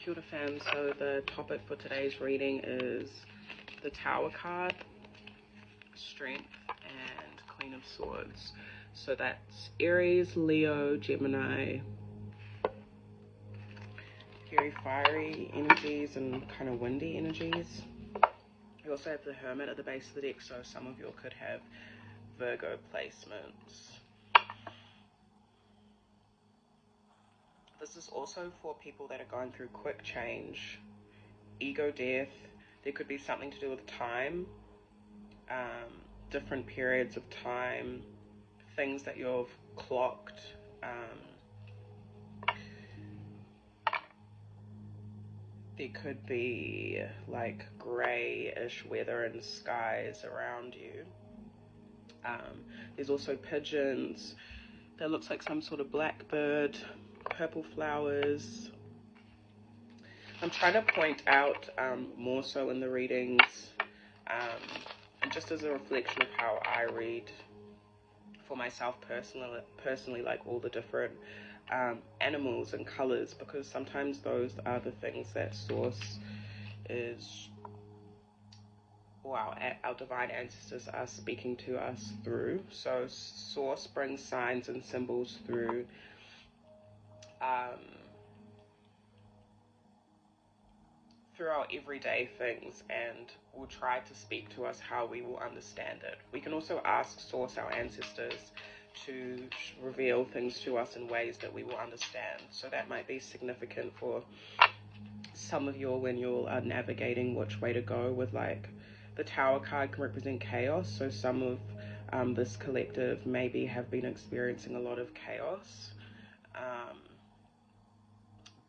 Kia ora fam, so the topic for today's reading is the Tower card, Strength, and Queen of Swords. So that's Aries, Leo, Gemini, very fiery energies and kind of windy energies. We also have the Hermit at the base of the deck, so some of you could have Virgo placements. This is also for people that are going through quick change, ego death. There could be something to do with time, different periods of time, things that you've clocked. There could be like grey-ish weather and skies around you. There's also pigeons. That looks like some sort of blackbird, purple flowers. I'm trying to point out more so in the readings, and just as a reflection of how I read for myself personally, like all the different animals and colors, because sometimes those are the things that Source is, or our divine ancestors are speaking to us through. So Source brings signs and symbols through through our everyday things, and will try to speak to us how we will understand it. We can also ask Source, our ancestors, to reveal things to us in ways that we will understand. So that might be significant for some of you when you are navigating which way to go with, like, the Tower card can represent chaos. So some of this collective maybe have been experiencing a lot of chaos.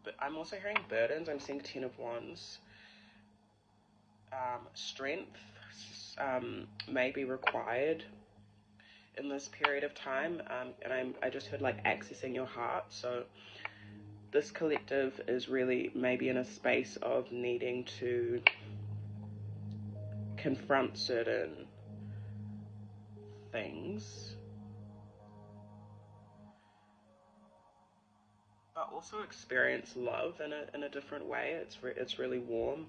But I'm also hearing burdens. I'm seeing 10 of Wands. Strength may be required in this period of time, and I just heard like accessing your heart. So this collective is really maybe in a space of needing to confront certain things, but also experience love in a different way. It's really warm.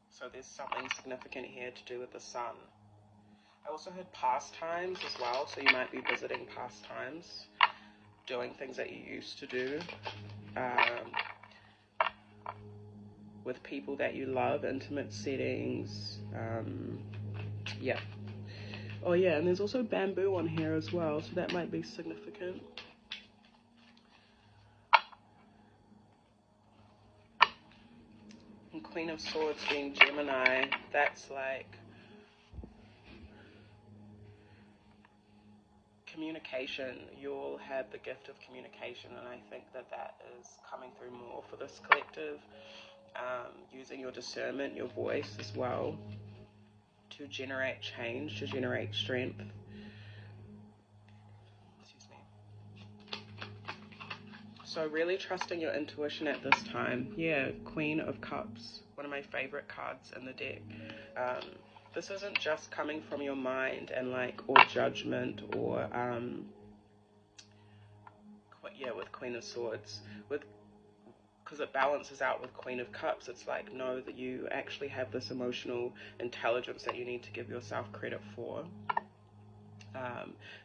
So there's something significant here to do with the sun. I also heard pastimes as well, so you might be visiting pastimes, doing things that you used to do with people that you love, intimate settings. Yeah. Oh yeah, and there's also bamboo on here as well, so that might be significant. And Queen of Swords being Gemini, that's like communication. You'll have the gift of communication, and I think that that is coming through more for this collective. Using your discernment, your voice as well, to generate change, to generate strength. Excuse me. So really trusting your intuition at this time. Yeah, Queen of Cups, one of my favorite cards in the deck. This isn't just coming from your mind and like, or judgment, or yeah, with Queen of Swords, because it balances out with Queen of Cups. It's like, know that you actually have this emotional intelligence that you need to give yourself credit for.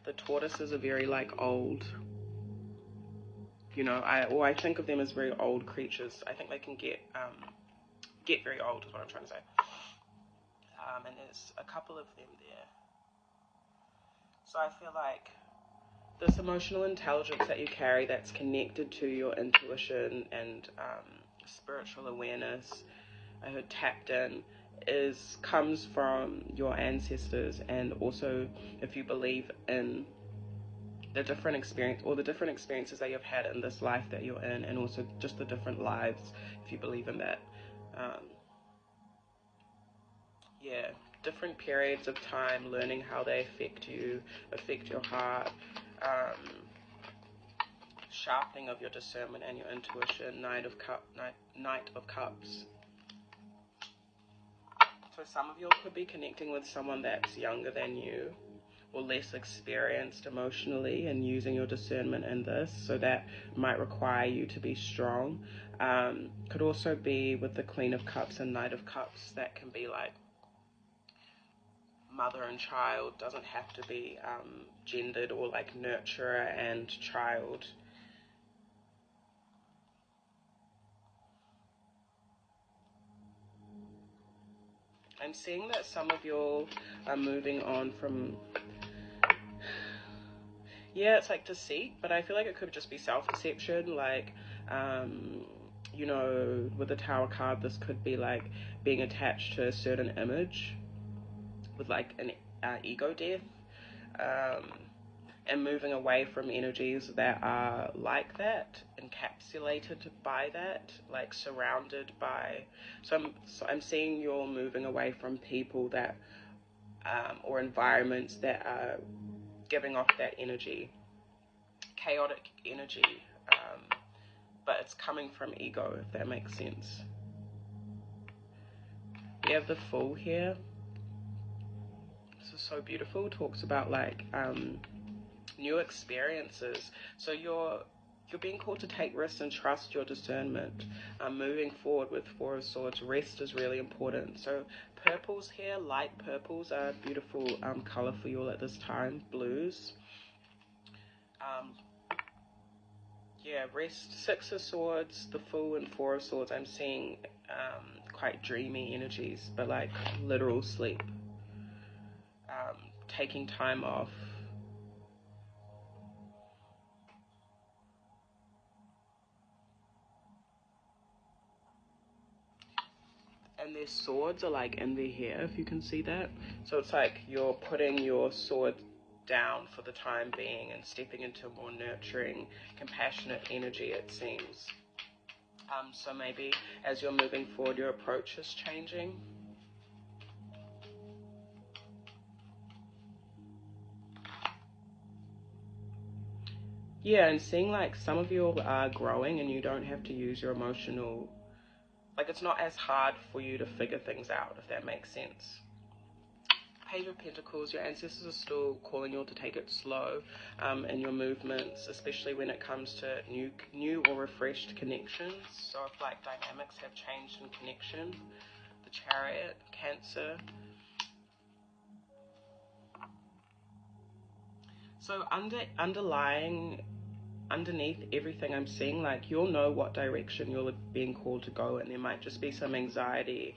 The tortoises are very like old, you know, I think of them as very old creatures. I think they can get very old is what I'm trying to say. And there's a couple of them there. So I feel like this emotional intelligence that you carry, that's connected to your intuition and spiritual awareness, I heard tapped in, comes from your ancestors. And also, if you believe in the different experiences that you've had in this life that you're in, and also just the different lives, if you believe in that, yeah, different periods of time, learning how they affect you, affect your heart, sharpening of your discernment and your intuition. Knight of Cups. So some of you could be connecting with someone that's younger than you, or less experienced emotionally and using your discernment in this, so that might require you to be strong. Could also be with the Queen of Cups and Knight of Cups. That can be like mother and child, doesn't have to be gendered, or like nurturer and child. I'm seeing that some of you are moving on from, yeah, it's like deceit, but I feel like it could just be self-deception, like, you know, with the Tower card, this could be like being attached to a certain image with like an ego death, and moving away from energies that are like that, encapsulated by that, like surrounded by, so I'm seeing you're moving away from people that, or environments that are giving off that energy, chaotic energy, but it's coming from ego, if that makes sense. We have the Fool here. This is so beautiful. It talks about like new experiences. So you're being called to take risks and trust your discernment. Moving forward with Four of Swords, rest is really important. So purples here, light purples, are a beautiful color for you all at this time. Blues. Yeah, rest. Six of Swords, the Fool, and Four of Swords. I'm seeing quite dreamy energies, but like literal sleep. Taking time off. And their swords are like in their hair, if you can see that. So it's like you're putting your sword down for the time being and stepping into more nurturing, compassionate energy, it seems. So maybe as you're moving forward, your approach is changing. Yeah, and seeing like some of you are growing and you don't have to use your emotional, like it's not as hard for you to figure things out, if that makes sense. Page of Pentacles, your ancestors are still calling you to take it slow in your movements, especially when it comes to new or refreshed connections. So if like dynamics have changed in connection, the Chariot, Cancer. So underneath everything I'm seeing, like you'll know what direction you're being called to go, and there might just be some anxiety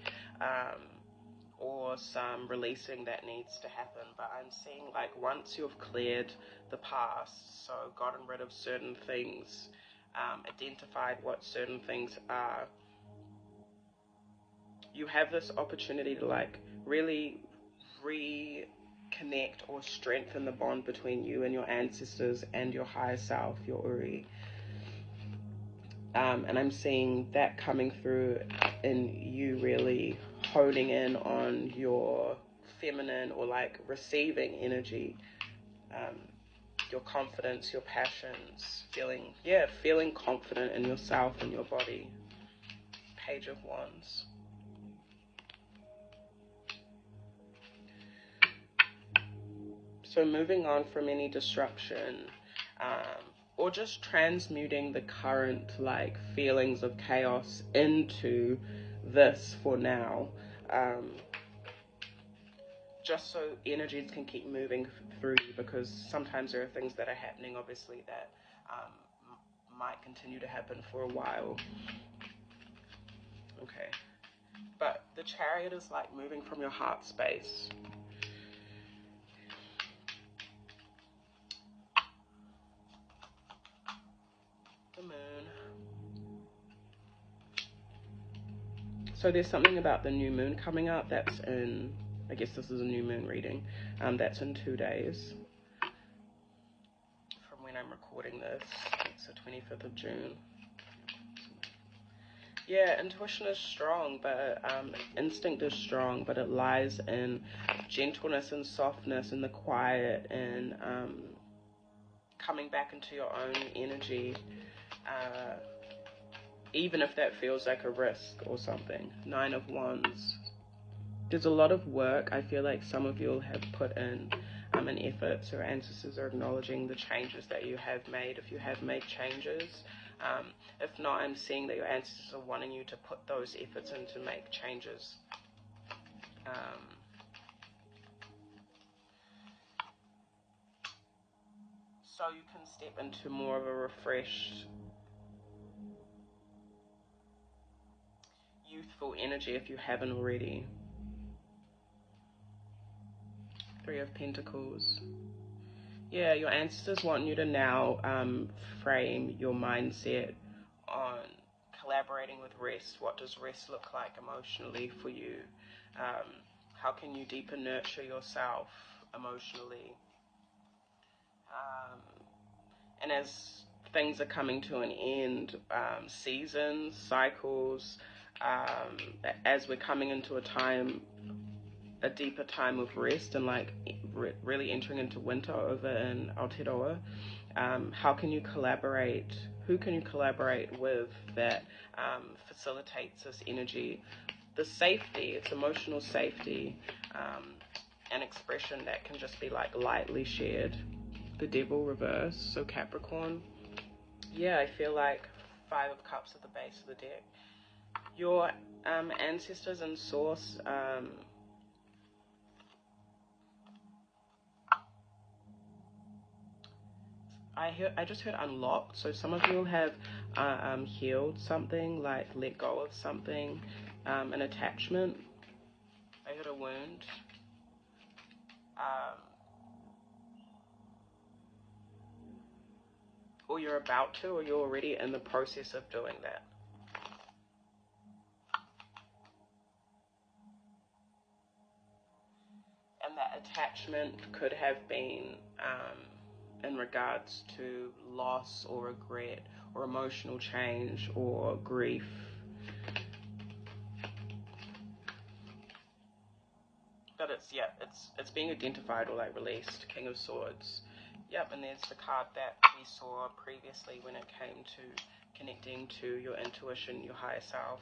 or some releasing that needs to happen. But I'm seeing like once you've cleared the past, so gotten rid of certain things, identified what certain things are, you have this opportunity to like really reconnect or strengthen the bond between you and your ancestors and your higher self, your Uri. And I'm seeing that coming through in you really honing in on your feminine or like receiving energy, your confidence, your passions, feeling confident in yourself and your body. Page of Wands. So moving on from any disruption, or just transmuting the current like feelings of chaos into this for now, just so energies can keep moving through you, because sometimes there are things that are happening obviously that might continue to happen for a while. Okay, but the Chariot is like moving from your heart space. The Moon. So there's something about the new moon coming up that's in, I guess this is a new moon reading, that's in 2 days from when I'm recording this. It's the 25th of June. Yeah, intuition is strong, but instinct is strong, but it lies in gentleness and softness and the quiet, and coming back into your own energy, even if that feels like a risk or something. 9 of Wands. There's a lot of work I feel like some of you have put in an effort. So ancestors are acknowledging the changes that you have made, if you have made changes. If not, I'm seeing that your ancestors are wanting you to put those efforts in to make changes. So you can step into more of a refreshed, youthful energy if you haven't already. Three of Pentacles. Yeah, your ancestors want you to now frame your mindset on collaborating with rest. What does rest look like emotionally for you? How can you deeper nurture yourself emotionally? And as things are coming to an end, seasons, cycles, as we're coming into a deeper time of rest and like really entering into winter over in Aotearoa, how can you collaborate? Who can you collaborate with that facilitates this energy? The safety, it's emotional safety, and expression that can just be like lightly shared. The Devil reverse, so Capricorn. Yeah, I feel like Five of Cups at the base of the deck. Your ancestors and source, I just heard unlocked. So some of you have healed something, like let go of something, an attachment. I heard a wound. Or you're about to, or you're already in the process of doing that. And that attachment could have been in regards to loss or regret or emotional change or grief. But it's being identified or like released. King of Swords. Yep, and there's the card that we saw previously when it came to connecting to your intuition, your higher self.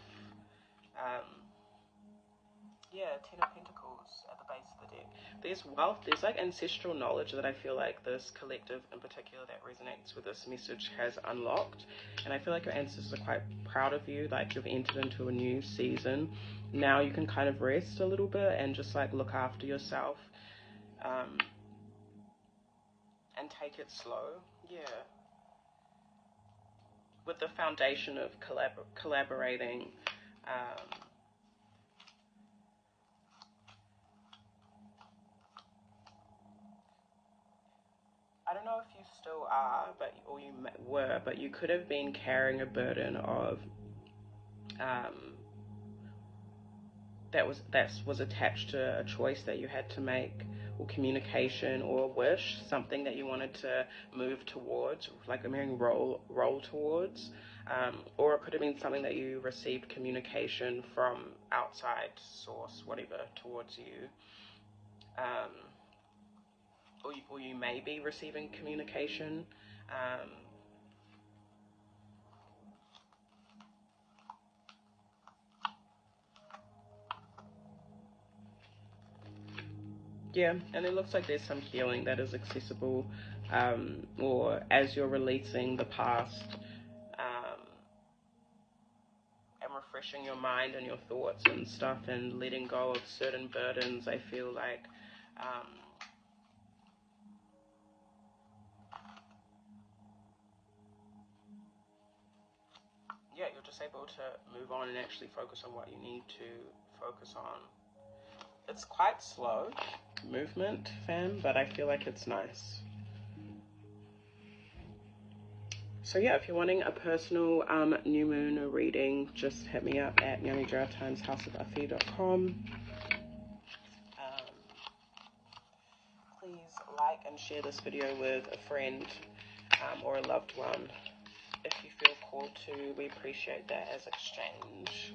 Yeah, Ten of Pentacles at the base of the deck. There's wealth, there's like ancestral knowledge that I feel like this collective in particular that resonates with this message has unlocked. And I feel like your ancestors are quite proud of you, like you've entered into a new season. Now you can kind of rest a little bit and just like look after yourself, and take it slow. Yeah. With the foundation of collaborating, I don't know if you still are, or you were, but you could have been carrying a burden of that was attached to a choice that you had to make, or communication, or a wish, something that you wanted to move towards, like I'm hearing roll towards, or it could have been something that you received communication from outside source, whatever, towards you. Or you may be receiving communication. Yeah, and it looks like there's some healing that is accessible, or as you're releasing the past, and refreshing your mind and your thoughts and stuff and letting go of certain burdens, I feel like yeah, you're just able to move on and actually focus on what you need to focus on. It's quite slow movement, fam, but I feel like it's nice. So yeah, if you're wanting a personal new moon reading, just hit me up at nyamidratimeshouseofafi.com. Please like and share this video with a friend, or a loved one if you feel called to. We appreciate that as exchange.